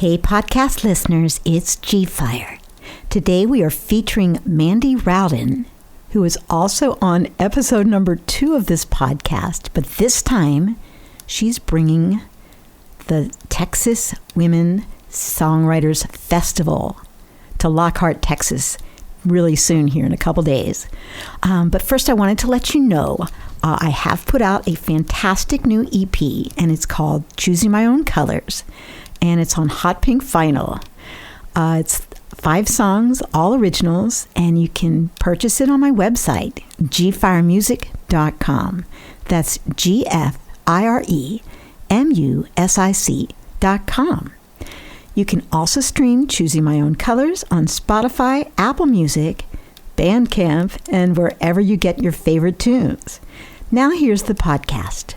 Hey podcast listeners, it's Gfire. Today we are featuring Mandy Rowden, who is also on episode number 2 of this podcast, but this time she's bringing the Texas Women Songwriters Festival to Lockhart, Texas, really soon here in a couple days. But first I wanted to let you know I have put out a fantastic new EP, and it's called Choosing My Own Colors, and it's on Hot Pink Vinyl. It's 5 songs, all originals, and you can purchase it on my website, gfiremusic.com. That's gfiremusic.com. You can also stream Choosing My Own Colors on Spotify, Apple Music, Bandcamp, and wherever you get your favorite tunes. Now here's the podcast.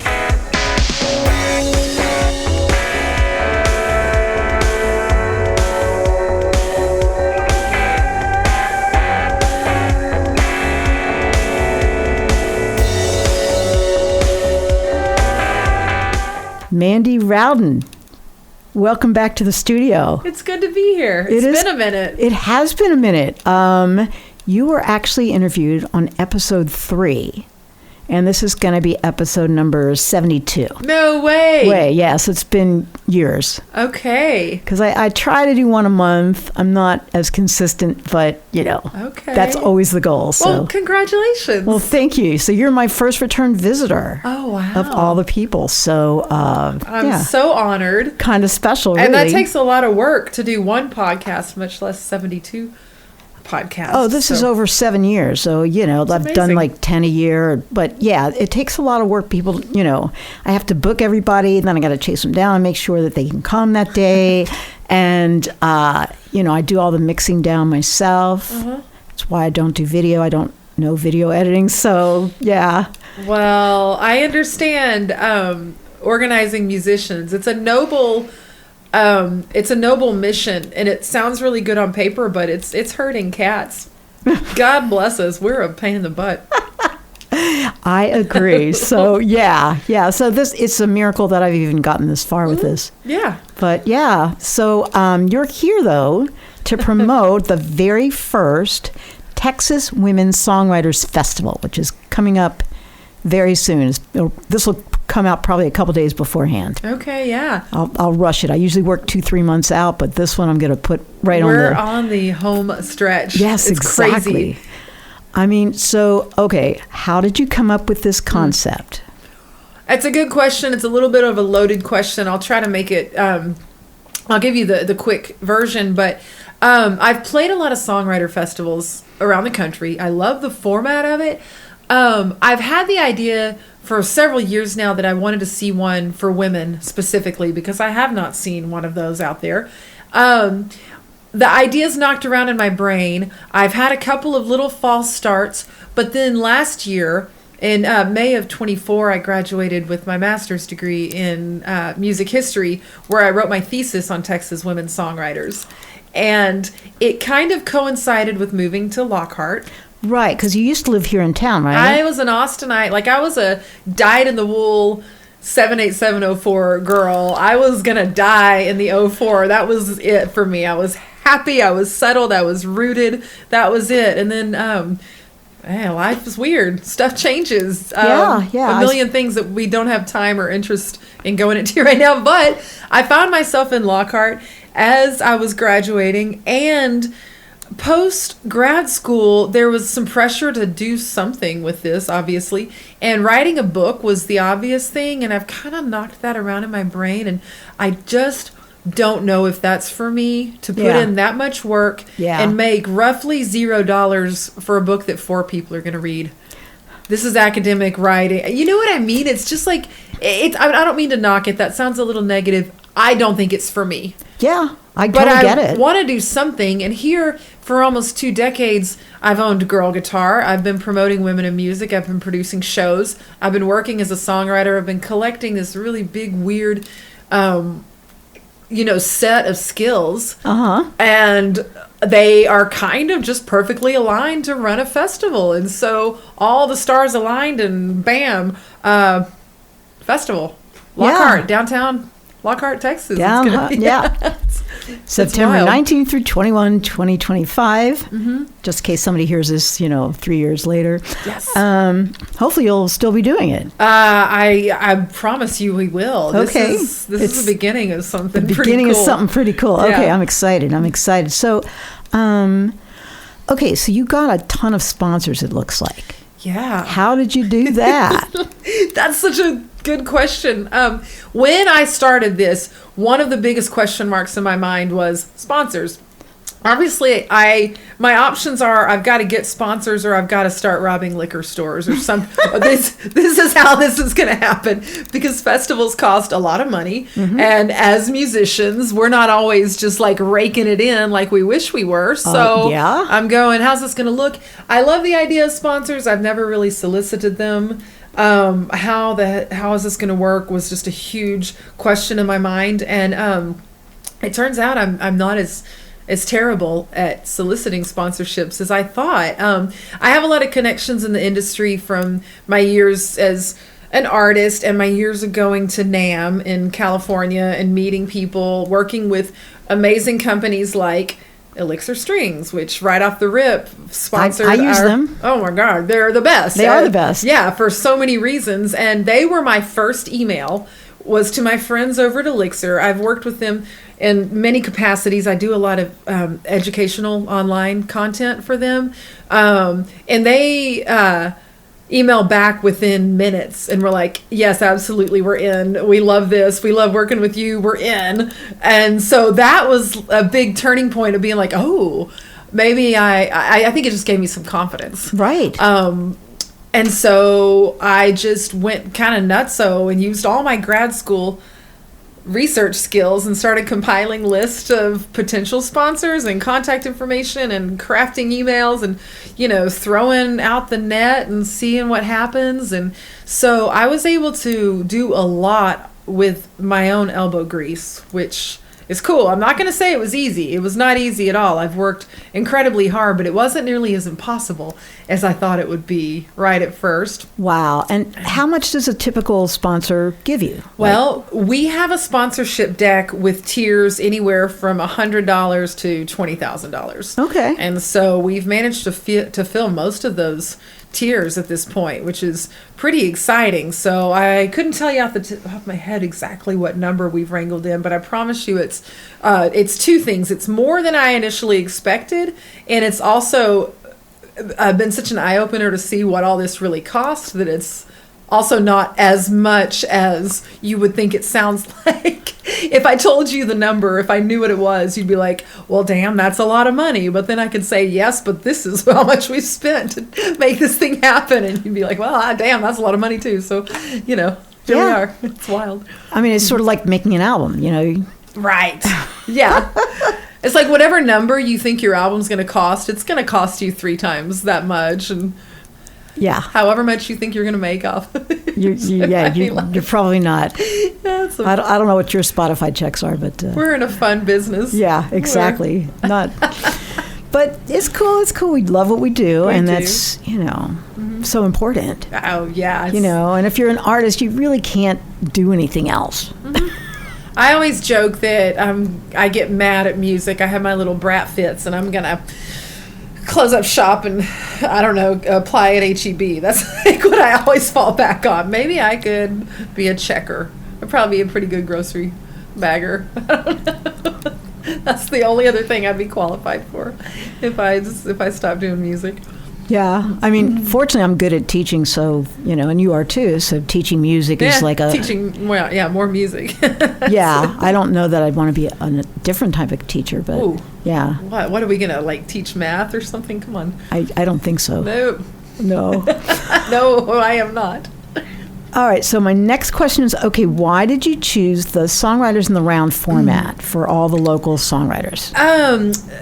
Mandy Rowden, welcome back to the studio. It's good to be here. It's been a minute. It has been a minute. You were actually interviewed on episode 3, and this is going to be episode number 72. No way. Yes, it's been years. Okay. Because I try to do one a month. I'm not as consistent, but, okay, that's always the goal. So. Well, congratulations. Well, thank you. So you're my first return visitor. Oh, wow. Of all the people. So, I'm so honored. Kind of special, really. And that takes a lot of work to do one podcast, much less 72 podcasts. Oh, this is over 7 years. So, I've done like 10 a year. But yeah, it takes a lot of work. People, I have to book everybody, and then I got to chase them down and make sure that they can come that day. And, I do all the mixing down myself. Uh-huh. That's why I don't do video. I don't know video editing. So, yeah. Well, I understand organizing musicians. It's a noble mission, and it sounds really good on paper, but it's hurting cats. God bless us. We're a pain in the butt. I agree. So yeah. So it's a miracle that I've even gotten this far with this. Yeah. But yeah. So you're here though to promote the very first Texas Women Songwriters Festival, which is coming up very soon. This will come out probably a couple days beforehand. Okay, yeah. I'll rush it. I usually work 2-3 months out, but this one I'm going to put right on We're on the home stretch. Yes, it's exactly. Crazy. I mean, so, okay, how did you come up with this concept? It's a good question. It's a little bit of a loaded question. I'll try to make it, I'll give you the quick version, but I've played a lot of songwriter festivals around the country. I love the format of it. I've had the idea for several years now that I wanted to see one for women specifically, because I have not seen one of those out there. The idea's knocked around in my brain. I've had a couple of little false starts, but then last year in May of 24, I graduated with my master's degree in music history, where I wrote my thesis on Texas Women Songwriters. And it kind of coincided with moving to Lockhart. Right, because you used to live here in town, right? I was an Austinite. Like, I was a dyed-in-the-wool 78704 girl. I was going to die in the 04. That was it for me. I was happy. I was settled. I was rooted. That was it. And then, life is weird. Stuff changes. Yeah. A million things that we don't have time or interest in going into right now. But I found myself in Lockhart as I was graduating, and post grad school, there was some pressure to do something with this, obviously, and writing a book was the obvious thing, and I've kind of knocked that around in my brain, and I just don't know if that's for me to put in that much work and make roughly $0 for a book that 4 people are going to read. This is academic writing. You know what I mean? It's just like, I don't mean to knock it. That sounds a little negative. I don't think it's for me. Yeah, I totally get it. But I want to do something. And here, for almost 2 decades, I've owned Girl Guitar. I've been promoting women in music. I've been producing shows. I've been working as a songwriter. I've been collecting this really big, weird, set of skills. Uh-huh. And they are kind of just perfectly aligned to run a festival. And so all the stars aligned, and bam, festival. Lockhart, downtown Lockhart, Texas. Yeah. September wild. 19th through 21, 2025. Just in case somebody hears this, 3 years later. Yes. Hopefully you'll still be doing it. I promise you we will. Okay. This is the beginning of something The pretty beginning cool. of something pretty cool. Yeah. Okay, I'm excited. So, okay, so you got a ton of sponsors, it looks like. Yeah. How did you do that? That's such a good question. When I started this, one of the biggest question marks in my mind was sponsors. Obviously, my options are I've got to get sponsors or I've got to start robbing liquor stores or something. This is how this is going to happen because festivals cost a lot of money. And as musicians, we're not always just like raking it in like we wish we were. So yeah. I'm going, how's this going to look? I love the idea of sponsors. I've never really solicited them. How is this going to work was just a huge question in my mind. And it turns out I'm not as terrible at soliciting sponsorships as I thought. I have a lot of connections in the industry from my years as an artist and my years of going to NAMM in California and meeting people, working with amazing companies like Elixir Strings, which right off the rip sponsored I use them. Oh my God, they're the best. They are the best. Yeah, for so many reasons. And they were my first email was to my friends over at Elixir. I've worked with them in many capacities. I do a lot of educational online content for them. And they email back within minutes and we're like, yes, absolutely, we're in. We love this. We love working with you. We're in. And so that was a big turning point of being like, oh, maybe I think it just gave me some confidence. Right. And so I just went kind of nutso and used all my grad school research skills and started compiling lists of potential sponsors and contact information and crafting emails and, throwing out the net and seeing what happens. And so I was able to do a lot with my own elbow grease, which is cool. I'm not going to say it was easy. It was not easy at all. I've worked incredibly hard, but it wasn't nearly as impossible as I thought it would be right at first. Wow. And how much does a typical sponsor give you? Well, we have a sponsorship deck with tiers anywhere from $100 to $20,000. Okay. And so we've managed to fill most of those tiers at this point, which is pretty exciting. So I couldn't tell you off the top of my head exactly what number we've wrangled in, but I promise you it's two things. It's more than I initially expected, and it's also been such an eye-opener to see what all this really costs that it's also not as much as you would think it sounds like. If I told you the number, if I knew what it was, you'd be like, well, damn, that's a lot of money. But then I could say, yes, but this is how much we've spent to make this thing happen. And you'd be like, well, damn, that's a lot of money too. So, here we are. It's wild. I mean, it's sort of like making an album, Right. Yeah. It's like whatever number you think your album's going to cost, it's going to cost you 3 times that much. And yeah, however much you think you're going to make off of it. You're probably not. Yeah, I don't know what your Spotify checks are, but we're in a fun business. Yeah, exactly. Not, but it's cool. It's cool. We love what we do, that's so important. Oh yeah, and if you're an artist, you really can't do anything else. I always joke that I get mad at music. I have my little brat fits, and I'm gonna close up shop and apply at HEB. That's like what I always fall back on. Maybe I could be a checker. I'd probably be a pretty good grocery bagger. I don't know. That's the only other thing I'd be qualified for if I stopped doing music. Yeah, I mean, fortunately, I'm good at teaching, so and you are too. So teaching music is like teaching. Well, yeah, more music. Yeah, I don't know that I'd want to be a different type of teacher, but ooh, yeah. What are we gonna teach math or something? Come on. I don't think so. No. No, I am not. All right, so my next question is, okay, why did you choose the Songwriters in the Round format for all the local songwriters?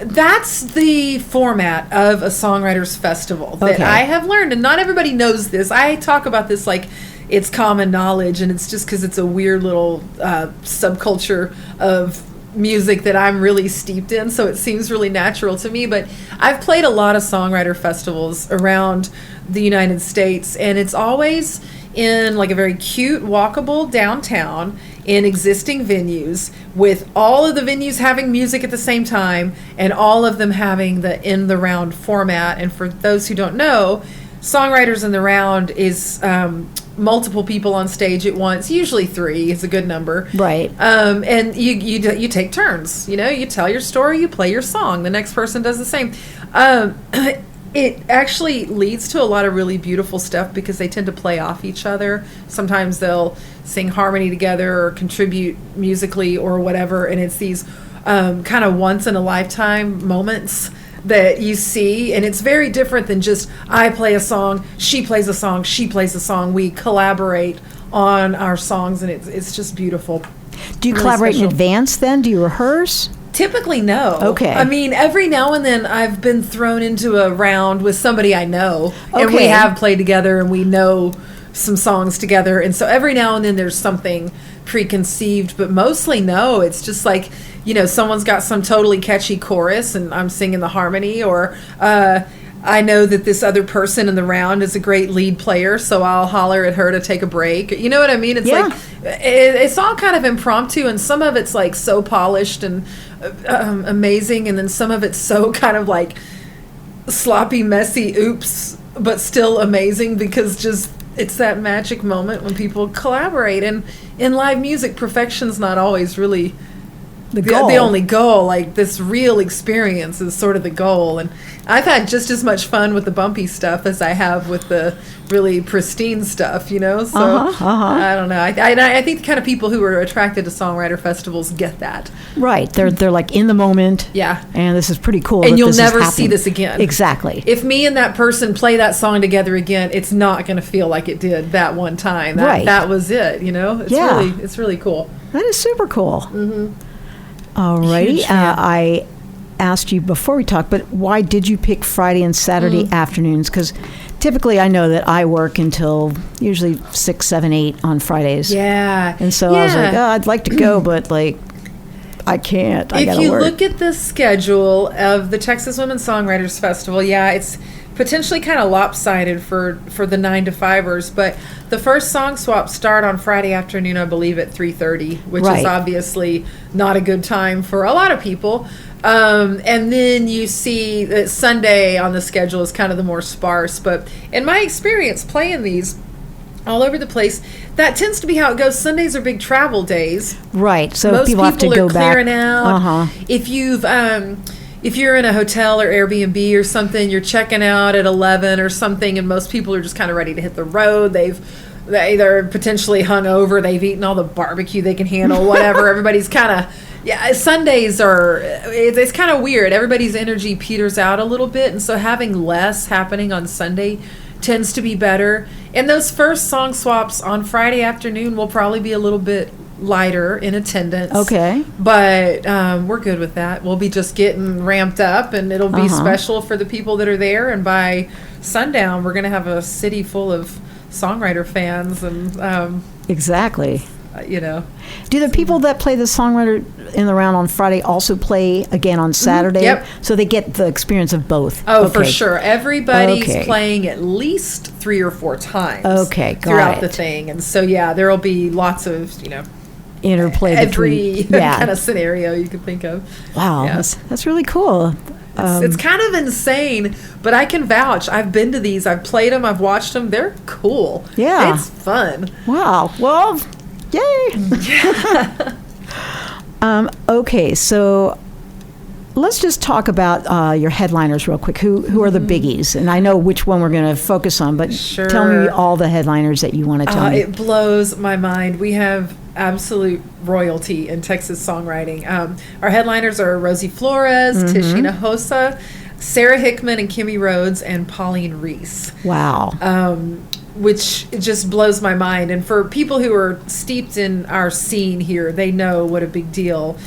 That's the format of a songwriters festival that I have learned, and not everybody knows this. I talk about this like it's common knowledge, and it's just because it's a weird little subculture of music that I'm really steeped in, so it seems really natural to me. But I've played a lot of songwriter festivals around the United States, and it's always in like a very cute, walkable downtown in existing venues, with all of the venues having music at the same time and all of them having the in the round format. And for those who don't know, Songwriters in the Round is multiple people on stage at once. Usually 3 is a good number, Right. and you take turns. You tell your story, you play your song, the next person does the same. It actually leads to a lot of really beautiful stuff because they tend to play off each other. Sometimes they'll sing harmony together or contribute musically or whatever, and it's these kind of once in a lifetime moments that you see, and it's very different than just I play a song, she plays a song, she plays a song. We collaborate on our songs, and it's just beautiful. Do you Really collaborate special. in advance then? Do you rehearse? Typically, no. Okay. I mean, every now and then I've been thrown into a round with somebody I know, and we Okay. have played together, and we know some songs together, and so every now and then there's something preconceived, but mostly no. It's just like, someone's got some totally catchy chorus, and I'm singing the harmony, or I know that this other person in the round is a great lead player, so I'll holler at her to take a break. You know what I mean? It's Yeah. like it's all kind of impromptu, and some of it's like so polished and amazing, and then some of it's so kind of like sloppy, messy, oops, but still amazing because just it's that magic moment when people collaborate. And in live music, perfection's not always really the only goal. Like, this real experience is sort of the goal. And I've had just as much fun with the bumpy stuff as I have with the really pristine stuff, so I don't know. I think the kind of people who are attracted to songwriter festivals get that. Right. They're like in the moment. Yeah. And this is pretty cool. And that you'll this is never see happening. this again. Exactly. If me and that person play that song together again, it's not going to feel like it did that one time. Right. That was it, It's Yeah. it's really cool. That is super cool. Mm-hmm. All righty. Huge fan. I asked you before we talked, but why did you pick Friday and Saturday afternoons? Because typically I know that I work until usually 6, 7, 8 on Fridays. Yeah. And so I was like, I'd like to go, but like, I can't. I If gotta you work. look at the schedule of the Texas Women Songwriters Festival, it's potentially kind of lopsided for the 9-to-5ers, but the first song swaps start on Friday afternoon, I believe, at 3:30, which Right. is obviously not a good time for a lot of people. And then you see that Sunday on the schedule is kind of the more sparse, but in my experience playing these all over the place, that tends to be how it goes. Sundays are big travel days. Right. So Most people have to are go back. clearing out. Uh-huh. If you're in a hotel or Airbnb or something, you're checking out at 11 or something, and most people are just kind of ready to hit the road. They're potentially hungover. They've eaten all the barbecue they can handle, whatever. Everybody's kind of, Sundays it's kind of weird. Everybody's energy peters out a little bit, and so having less happening on Sunday tends to be better. And those first song swaps on Friday afternoon will probably be a little bit lighter in attendance. Okay. But we're good with that. We'll be just getting ramped up, and it'll be special for the people that are there. And by sundown, we're going to have a city full of songwriter fans, and Exactly. Do the people that play the Songwriter in the Round on Friday also play again on Saturday? Yep. So they get the experience of both? Oh, for Okay. sure. Everybody's Okay. playing at least 3 or 4 times. Okay, got throughout the it. thing, and so there will be lots of Interplay every between. Yeah. kind of scenario you could think of. Wow. Yeah. That's really cool. It's kind of insane, but I can vouch. I've been to these. I've played them. I've watched them. They're cool. Yeah. It's fun. Wow. Well, yay. Okay, so let's just talk about your headliners real quick. Who are the biggies? And I know which one we're going to focus on, but Sure. tell me all the headliners that you want to tell me. It blows my mind. We have absolute royalty in Texas songwriting. Our headliners are Rosie Flores, Tishina Hossa, Sarah Hickman and Kimmy Rhodes, and Pauline Reese. Wow. Which just blows my mind. And for people who are steeped in our scene here, they know what a big deal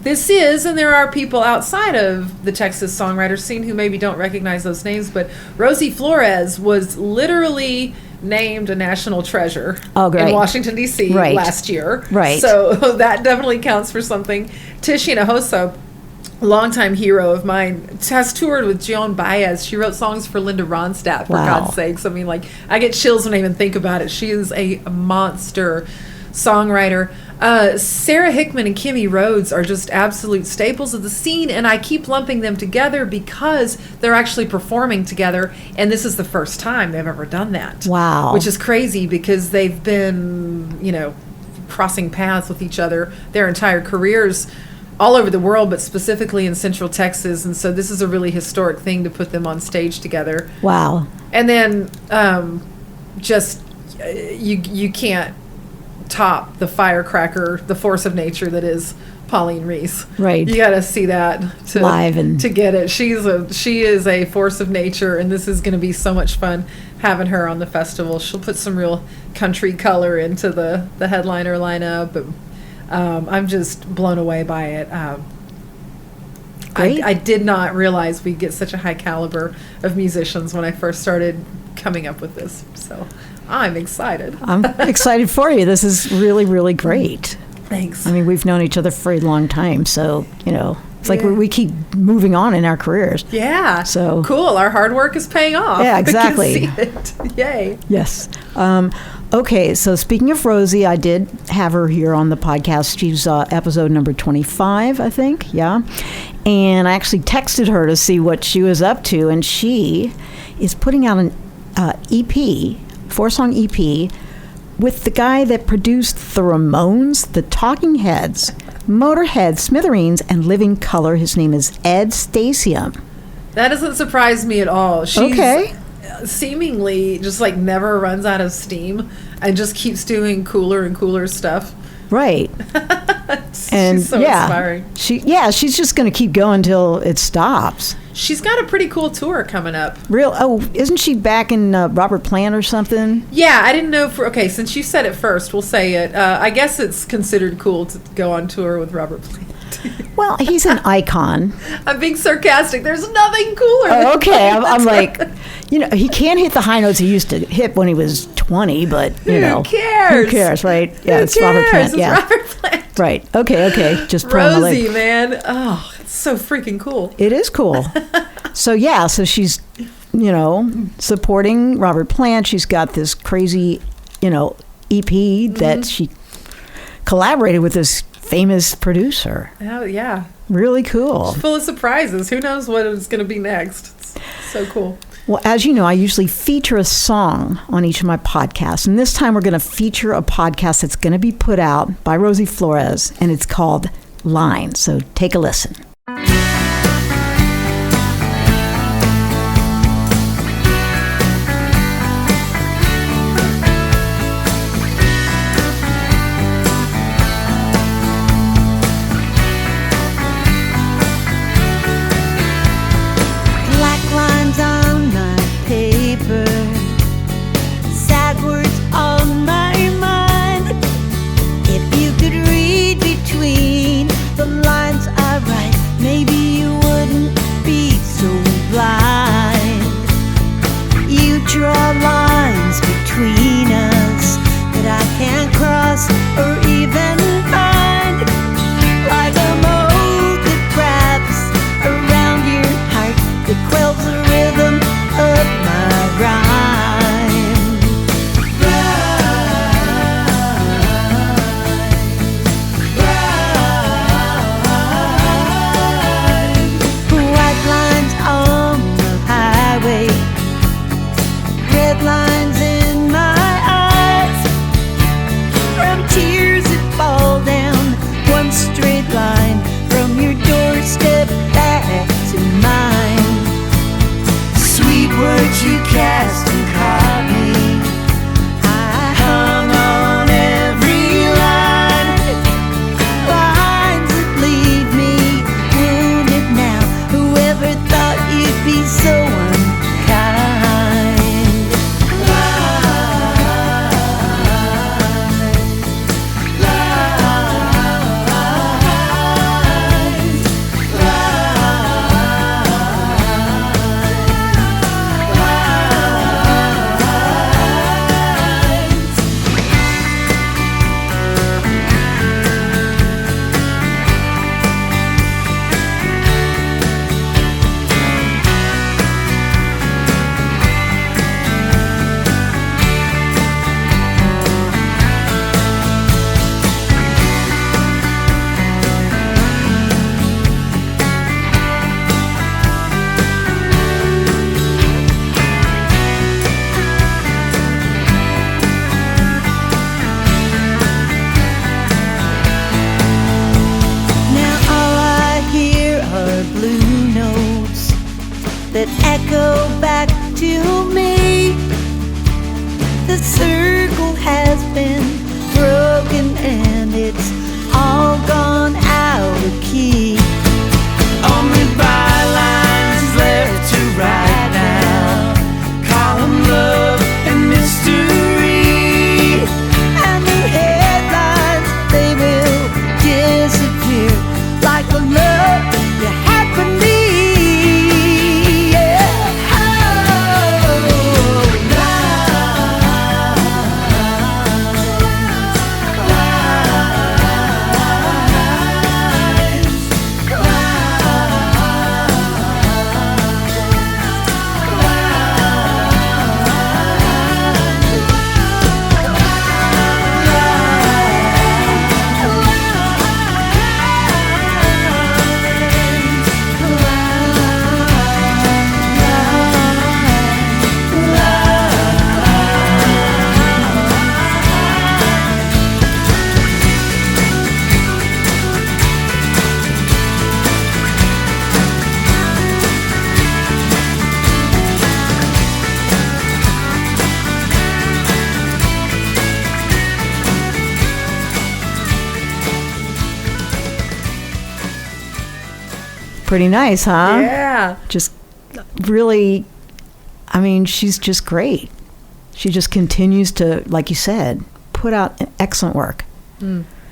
this is. And there are people outside of the Texas songwriter scene who maybe don't recognize those names, but Rosie Flores was literally named a national treasure in Washington, D.C. last year. Right. So that definitely counts for something. Tishina Hossa, longtime hero of mine, has toured with Joan Baez. She wrote songs for Linda Ronstadt, for God's sakes. I mean, I get chills when I even think about it. She is a monster songwriter. Sarah Hickman and Kimmy Rhodes are just absolute staples of the scene, and I keep lumping them together because they're actually performing together, and this is the first time they've ever done that. Wow. Which is crazy because they've been, crossing paths with each other their entire careers all over the world, but specifically in Central Texas, and so this is a really historic thing to put them on stage together. Wow. And then you can't top the firecracker, the force of nature that is Pauline Reese. Right. You got to see that live and to get it. She is a force of nature, and this is going to be so much fun having her on the festival. She'll put some real country color into the headliner lineup. But, I'm just blown away by it. I did not realize we'd get such a high caliber of musicians when I first started coming up with this. So I'm excited. I'm excited for you. This is really, really great. Thanks. I mean, we've known each other for a long time, so, it's like we keep moving on in our careers. Yeah. So cool. Our hard work is paying off. Yeah, exactly. I can see it. Yay. Yes. Okay, so speaking of Rosie, I did have her here on the podcast. She's episode number 25, I think. Yeah. And I actually texted her to see what she was up to, and she is putting out an EP, 4-song EP, with the guy that produced the Ramones, the Talking Heads, Motorhead, Smithereens, and Living Colour. His name is Ed Stasium. That doesn't surprise me at all. She's okay. Seemingly just like never runs out of steam and just keeps doing cooler and cooler stuff. Right. And she's so inspiring. She's just going to keep going till it stops. She's got a pretty cool tour coming up. Isn't she back in Robert Plant or something? Yeah, I didn't know. Since you said it first, we'll say it. I guess it's considered cool to go on tour with Robert Plant. Well, he's an icon. I'm being sarcastic. There's nothing cooler than okay, I'm like, he can't hit the high notes he used to hit when he was 20, but, Who cares? Who cares, right? Yeah, it's Robert Plant. It's Robert Plant. Right. Okay. Just Rosie, man. Oh, it's so freaking cool. It is cool. So she's, supporting Robert Plant. She's got this crazy, EP that she collaborated with this famous producer. Oh, yeah. Really cool. It's full of surprises. Who knows what is going to be next? It's so cool. Well, as you know, I usually feature a song on each of my podcasts. And this time we're going to feature a podcast that's going to be put out by Rosie Flores, and it's called Line. So take a listen. If you could read between the lines I write, that echo back to me. The circle has been broken and it's all gone out of key. Only bylines left to write now. Call 'em love and mystery. And the headlines, they will disappear like the love you had for me. Yeah. Oh, pretty nice, huh? Yeah. Just really, I mean, she's just great. She just continues to, like you said, put out excellent work.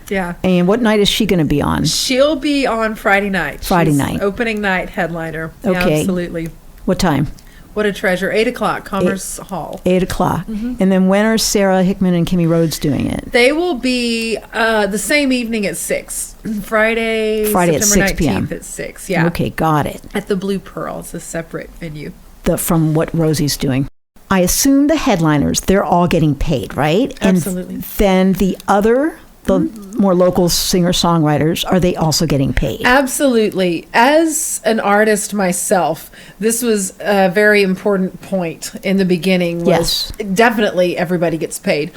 Yeah. And what night is she going to be on? She'll be on Friday night. Friday She's night. Opening night headliner. Yeah, Okay. absolutely. What time? What a treasure. 8 o'clock, Commerce Hall. 8 o'clock. And then when are Sarah Hickman and Kimmy Rhodes doing it? They will be the same evening at 6. Friday at September 6 p.m. 19th at 6. Yeah. Okay, got it. At the Blue Pearl. It's a separate venue. From what Rosie's doing. I assume the headliners, they're all getting paid, right? Absolutely. And then the more local singer-songwriters, are they also getting paid? Absolutely. As an artist myself, this was a very important point in the beginning. Yes. Definitely everybody gets paid.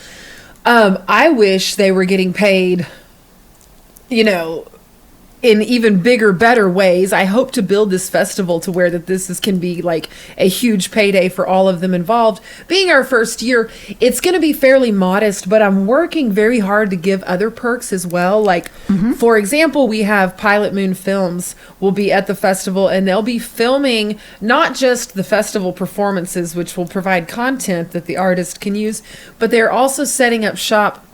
I wish they were getting paid, in even bigger, better ways. I hope to build this festival to where that can be like a huge payday for all of them involved. Being our first year, it's going to be fairly modest, but I'm working very hard to give other perks as well. Like, for example, we have Pilot Moon Films will be at the festival, and they'll be filming not just the festival performances, which will provide content that the artist can use, but they're also setting up shop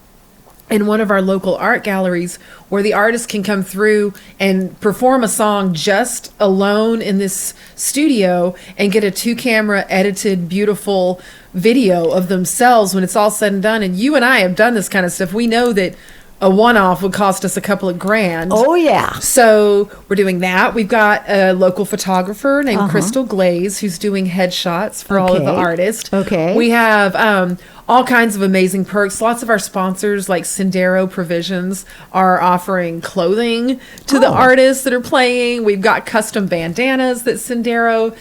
in one of our local art galleries where the artist can come through and perform a song just alone in this studio and get a 2-camera edited beautiful video of themselves when it's all said and done. And you and I have done this kind of stuff. We know that a one-off would cost us a couple of grand. Oh, yeah. So we're doing that. We've got a local photographer named Crystal Glaze who's doing headshots for all of the artists. Okay. We have all kinds of amazing perks. Lots of our sponsors like Sendero Provisions are offering clothing to the artists that are playing. We've got custom bandanas that Sendero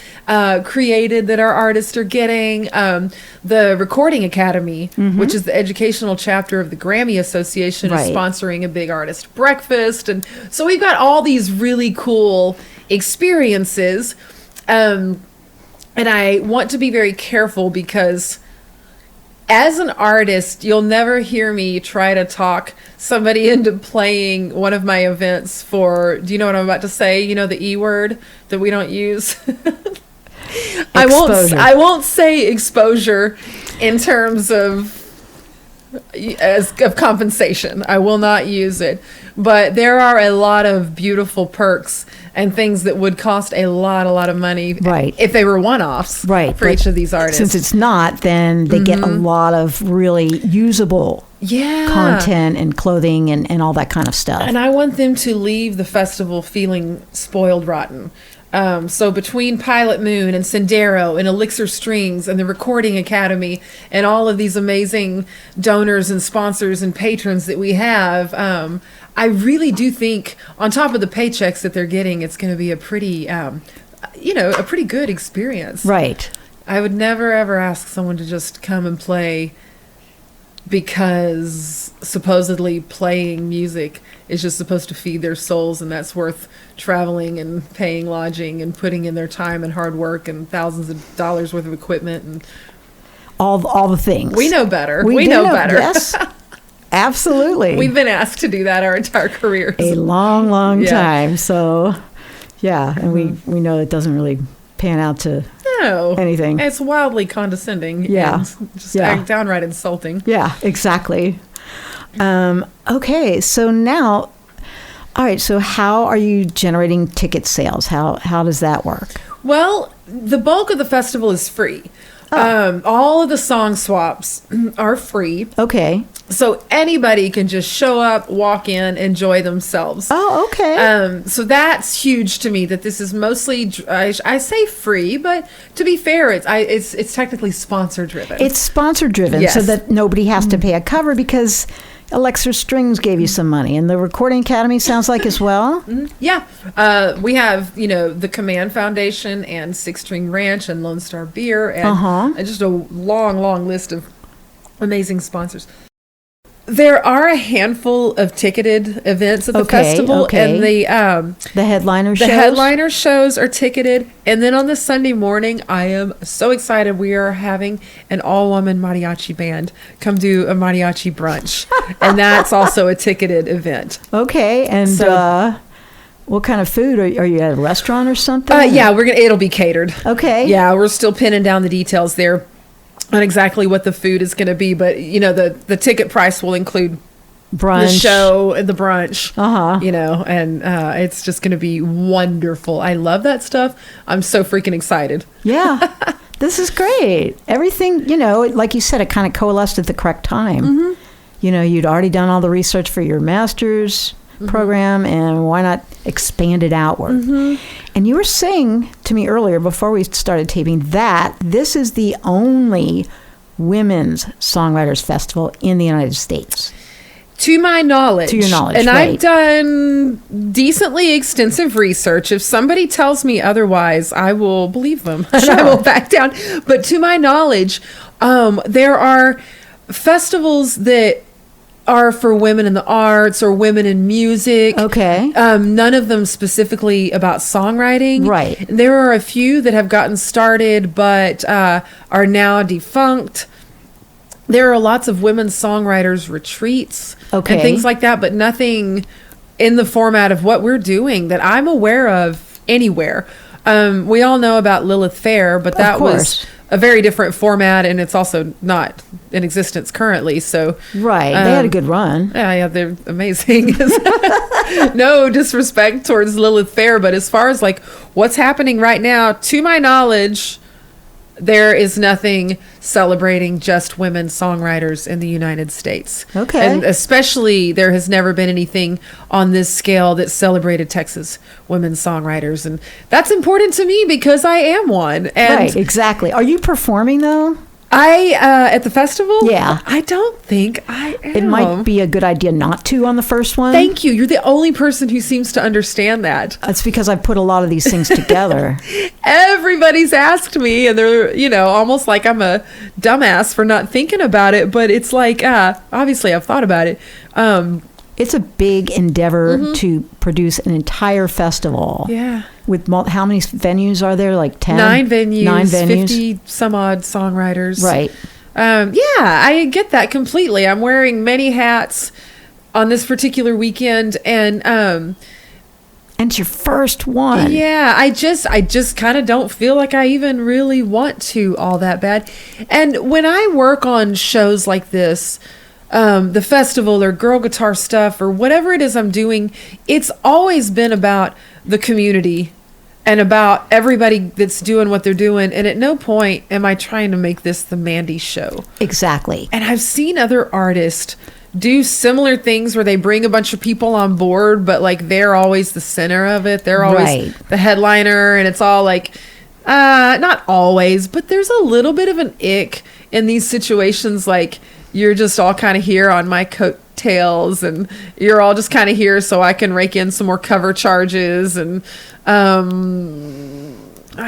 created that our artists are getting. The Recording Academy, which is the educational chapter of the Grammy Association, is sponsoring a big artist breakfast. And so we've got all these really cool experiences. And I want to be very careful because as an artist, you'll never hear me try to talk somebody into playing one of my events for, do you know what I'm about to say? The E word that we don't use? I won't say exposure in terms of compensation. I will not use it. But there are a lot of beautiful perks and things that would cost a lot of money if they were one-offs for each of these artists. Since it's not, then they get a lot of really usable content and clothing and all that kind of stuff. And I want them to leave the festival feeling spoiled rotten. So between Pilot Moon and Sendero and Elixir Strings and the Recording Academy and all of these amazing donors and sponsors and patrons that we have, I really do think on top of the paychecks that they're getting, it's going to be a pretty, a pretty good experience. Right. I would never ever ask someone to just come and play because supposedly playing music is just supposed to feed their souls, and that's worth traveling and paying lodging and putting in their time and hard work and thousands of dollars worth of equipment and all the things. We know better. We know better. Yes. Absolutely. We've been asked to do that our entire careers. A long time. So, yeah, and we know it doesn't really pan out to anything. It's wildly condescending. Yeah. And just downright insulting. Yeah, exactly. Okay, so now, all right, so how are you generating ticket sales? How does that work? Well, the bulk of the festival is free. All of the song swaps are free. Okay. So anybody can just show up, walk in, enjoy themselves. Oh, okay. So that's huge to me, that this is mostly, I say free, but to be fair, it's technically sponsor driven. It's sponsor driven, yes. So that nobody has to pay a cover, because Alexa Strings gave you some money, and the Recording Academy sounds like as well. Yeah. We have, the Command Foundation and Six String Ranch and Lone Star Beer and just a long list of amazing sponsors. There are a handful of ticketed events at the festival, and the headliner shows. The headliner shows are ticketed, and then on the Sunday morning, I am so excited. We are having an all-woman mariachi band come do a mariachi brunch, and that's also a ticketed event. Okay, and so, what kind of food are you at a restaurant or something? Yeah, it'll be catered. Okay. Yeah, we're still pinning down the details there on exactly what the food is going to be, but the ticket price will include brunch, the show and the brunch. And it's just going to be wonderful. I love that stuff. I'm so freaking excited. Yeah. This is great. Everything, like you said, it kind of coalesced at the correct time. You'd already done all the research for your master's program, and why not expand it outward? And you were saying to me earlier, before we started taping, that this is the only women's songwriters festival in the United States. To my knowledge. To your knowledge, and right. I've done decently extensive research. If somebody tells me otherwise, I will believe them. And I will back down. But to my knowledge, there are festivals that are for women in the arts or women in music. Okay. None of them specifically about songwriting. Right. There are a few that have gotten started but are now defunct. There are lots of women's songwriters retreats and things like that, but nothing in the format of what we're doing that I'm aware of anywhere. We all know about Lilith Fair, but that was a very different format, and it's also not in existence currently. So right, they had a good run. Yeah, they're amazing. No disrespect towards Lilith Fair, but as far as like what's happening right now, to my knowledge, there is nothing celebrating just women songwriters in the United States. Okay. And especially there has never been anything on this scale that celebrated Texas women songwriters. And that's important to me because I am one. And right, exactly. Are you performing though? At the festival? Yeah. I don't think I am. It might be a good idea not to on the first one. Thank you. You're the only person who seems to understand that. It's because I put a lot of these things together. Everybody's asked me, and they're, almost like I'm a dumbass for not thinking about it. But it's like, obviously I've thought about it. It's a big endeavor to produce an entire festival. Yeah. With how many venues are there? Like 10? 9 venues. 9 venues. 50 some odd songwriters. Right. Yeah, I get that completely. I'm wearing many hats on this particular weekend, and it's your first one. Yeah, I just kind of don't feel like I even really want to all that bad. And when I work on shows like this, the festival or girl guitar stuff or whatever it is I'm doing, it's always been about the community and about everybody that's doing what they're doing. And at no point am I trying to make this the Mandy show. Exactly. And I've seen other artists do similar things where they bring a bunch of people on board, but like they're always the center of it. They're always the headliner, and it's all like, not always, but there's a little bit of an ick in these situations. Like, you're just all kind of here on my coattails, and you're all just kind of here so I can rake in some more cover charges. And I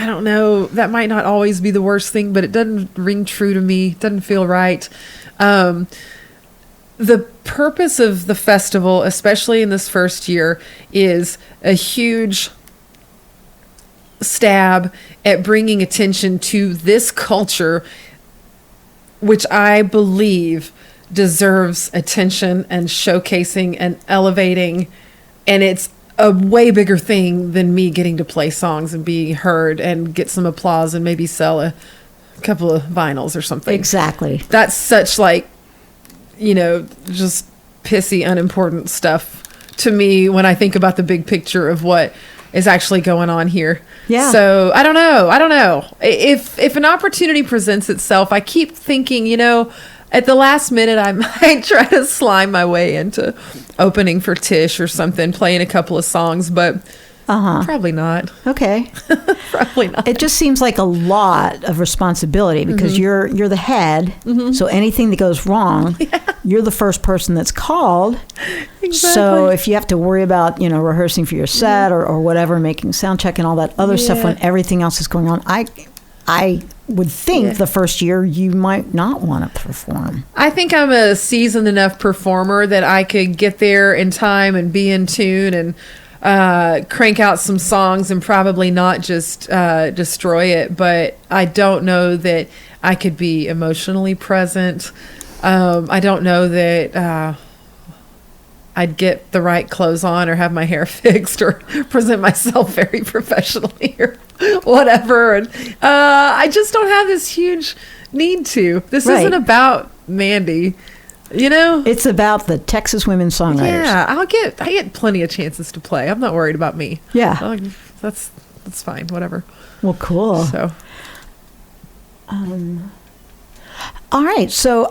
don't know, that might not always be the worst thing, but it doesn't ring true to me. It doesn't feel right. the purpose of the festival, especially in this first year, is a huge stab at bringing attention to this culture, which I believe deserves attention and showcasing and elevating. And it's a way bigger thing than me getting to play songs and being heard and get some applause and maybe sell a couple of vinyls or something. Exactly. That's such like, just pissy, unimportant stuff to me when I think about the big picture of what is actually going on here. Yeah. So I don't know. If an opportunity presents itself, I keep thinking, at the last minute, I might try to slime my way into opening for Tish or something, playing a couple of songs, but probably not. Okay. Probably not. It just seems like a lot of responsibility because you're the head. So anything that goes wrong, you're the first person that's called. Exactly. So if you have to worry about, rehearsing for your set or whatever, making sound check and all that other stuff when everything else is going on, I would think the first year you might not want to perform. I think I'm a seasoned enough performer that I could get there in time and be in tune and crank out some songs and probably not just destroy it. But I don't know that I could be emotionally present. I don't know that I'd get the right clothes on or have my hair fixed or present myself very professionally or whatever. And I just don't have this huge need to. This isn't about Mandy, It's about the Texas Women Songwriters. Yeah, I get plenty of chances to play. I'm not worried about me. Yeah. That's fine, whatever. Well, cool. So all right. So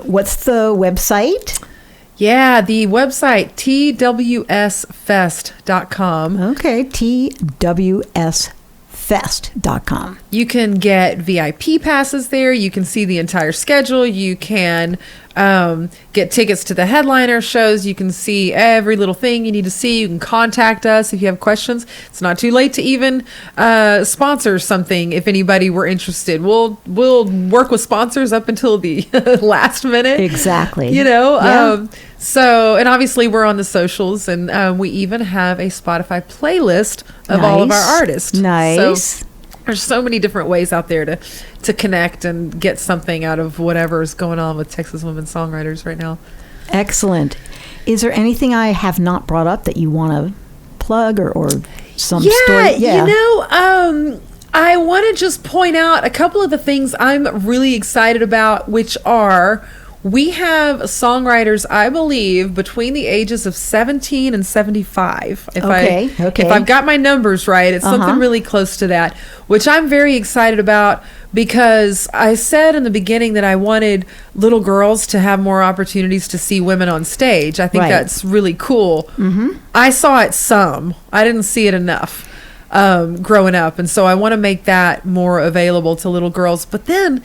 what's the website? yeah, the website, twsfest.com. Okay, twsfest.com. You can get VIP passes there. You can see the entire schedule. You can get tickets to the headliner shows. You can see every little thing you need to see. You can contact us if you have questions. It's not too late to even sponsor something if anybody were interested. We'll work with sponsors up until the last minute. Exactly. Yeah. So, and obviously we're on the socials, and we even have a Spotify playlist of all of our artists. Nice. So there's so many different ways out there to connect and get something out of whatever is going on with Texas Women Songwriters right now. Excellent. Is there anything I have not brought up that you want to plug or some story? Yeah, I want to just point out a couple of the things I'm really excited about, which are we have songwriters, I believe, between the ages of 17 and 75. If I've got my numbers right, it's something really close to that, which I'm very excited about because I said in the beginning that I wanted little girls to have more opportunities to see women on stage. I think that's really cool. I saw it some. I didn't see it enough growing up, and so I want to make that more available to little girls. But then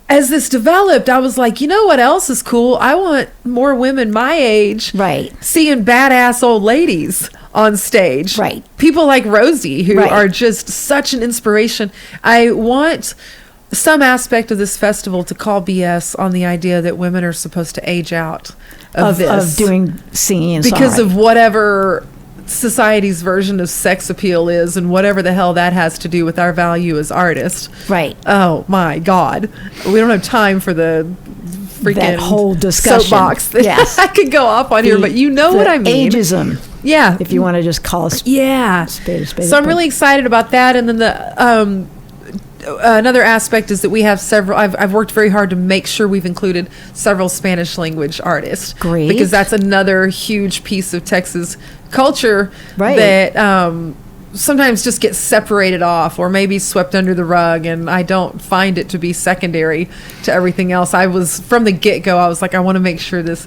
as this developed, I was like, you know what else is cool? I want more women my age seeing badass old ladies on stage. Right. People like Rosie, who are just such an inspiration. I want some aspect of this festival to call BS on the idea that women are supposed to age out of this. Of doing singing and because of whatever society's version of sex appeal is and whatever the hell that has to do with our value as artists. Right. Oh my God. We don't have time for the freaking that whole discussion. Soapbox that I could go off on here, but you know what I mean. Ageism. Yeah. If you want to just call it spade a spade. So I'm really excited about that. And then the another aspect is that we have several. I've worked very hard to make sure we've included several Spanish language artists. Great. Because that's another huge piece of Texas culture that sometimes just gets separated off or maybe swept under the rug, and I don't find it to be secondary to everything else. I was, from the get-go, I was like, I want to make sure this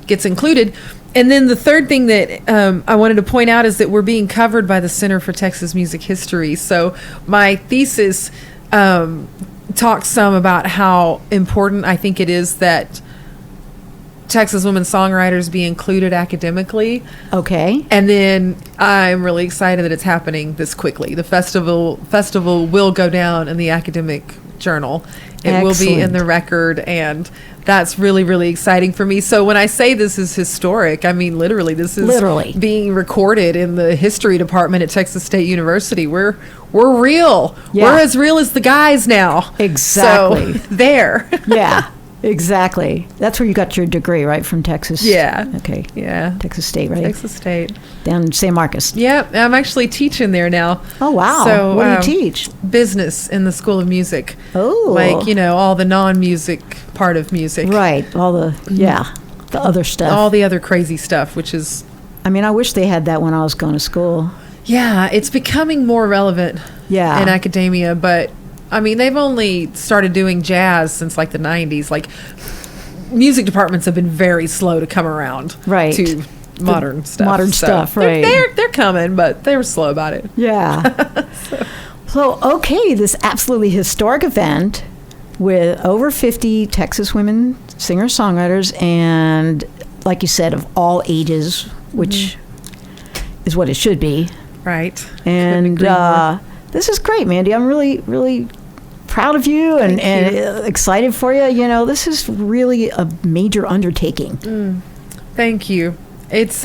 gets included. And then the third thing that I wanted to point out is that we're being covered by the Center for Texas Music History. So my thesis talks some about how important I think it is that Texas Women Songwriters be included academically. Okay. And then I'm really excited that it's happening this quickly. The festival will go down in the academic journal. It will be in the record, and that's really, really exciting for me. So when I say this is historic, I mean literally. This is being recorded in the history department at Texas State University. We're real. Yeah. We're as real as the guys now. Exactly. So, there. Yeah. Exactly. That's where you got your degree, right? From Texas? Yeah. Okay. Yeah. Texas State, right? Texas State. Down in San Marcos. Yep. I'm actually teaching there now. Oh, wow. So, what do you teach? Business in the School of Music. Oh. Like, all the non-music part of music. Right. All the, the other stuff. All the other crazy stuff, which is... I mean, I wish they had that when I was going to school. Yeah. It's becoming more relevant in academia, but... I mean, they've only started doing jazz since like the 90s. Like, music departments have been very slow to come around to modern stuff. Modern stuff, right. They're coming, but they were slow about it. Yeah. So, okay, this absolutely historic event with over 50 Texas women singer-songwriters and, like you said, of all ages, which is what it should be. Right. And this is great, Mandy. I'm really, really proud of you and excited for you. This is really a major undertaking. Thank you. It's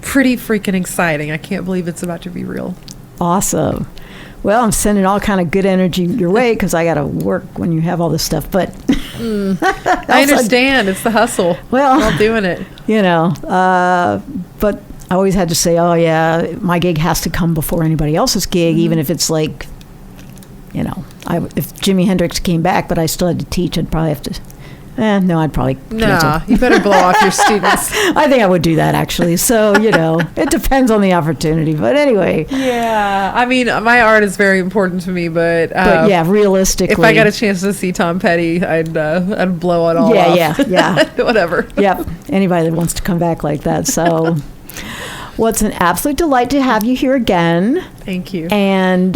pretty freaking exciting. I can't believe it's about to be real. Awesome. Well, I'm sending all kind of good energy your way because I got to work when you have all this stuff. But I understand. It's the hustle. Well, while doing it. But I always had to say, oh, yeah, my gig has to come before anybody else's gig, even if it's like, if Jimi Hendrix came back, but I still had to teach, I'd probably have to, no, I'd probably cancel. You better blow off your students. I think I would do that, actually. So, it depends on the opportunity. But anyway. Yeah. I mean, my art is very important to me, but yeah, realistically. If I got a chance to see Tom Petty, I'd blow it all off. Yeah. Whatever. Yep. Anybody that wants to come back like that. So... Well, it's an absolute delight to have you here again. Thank you. And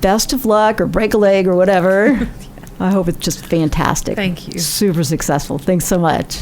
best of luck, or break a leg, or whatever. I hope it's just fantastic. Thank you. Super successful. Thanks so much.